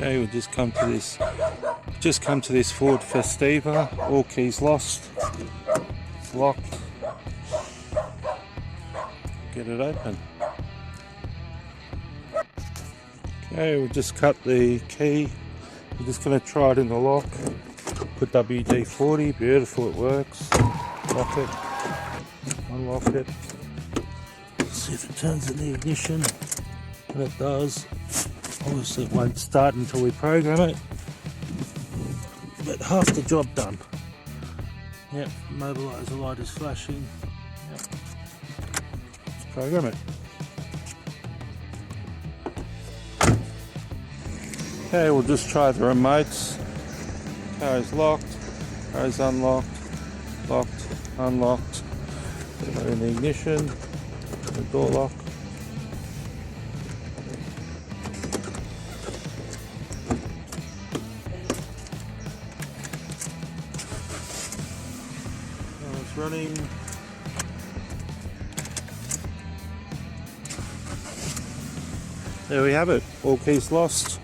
Okay, we'll just come to this Ford Festiva. All keys lost. It's locked. Get it open. Okay, we'll just cut the key. We're just going to try it in the lock. Put WD-40. Beautiful, it works. Lock it. Unlock it. See if it turns in the ignition. And it does. Obviously it won't start until we program it, but half the job done. Yep, mobiliser light is flashing. Yep. Let's program it. Okay, we'll just try the remotes. Car is locked, car is unlocked, locked, unlocked. Put it in the ignition, the door lock. Running. There we have it, all keys lost.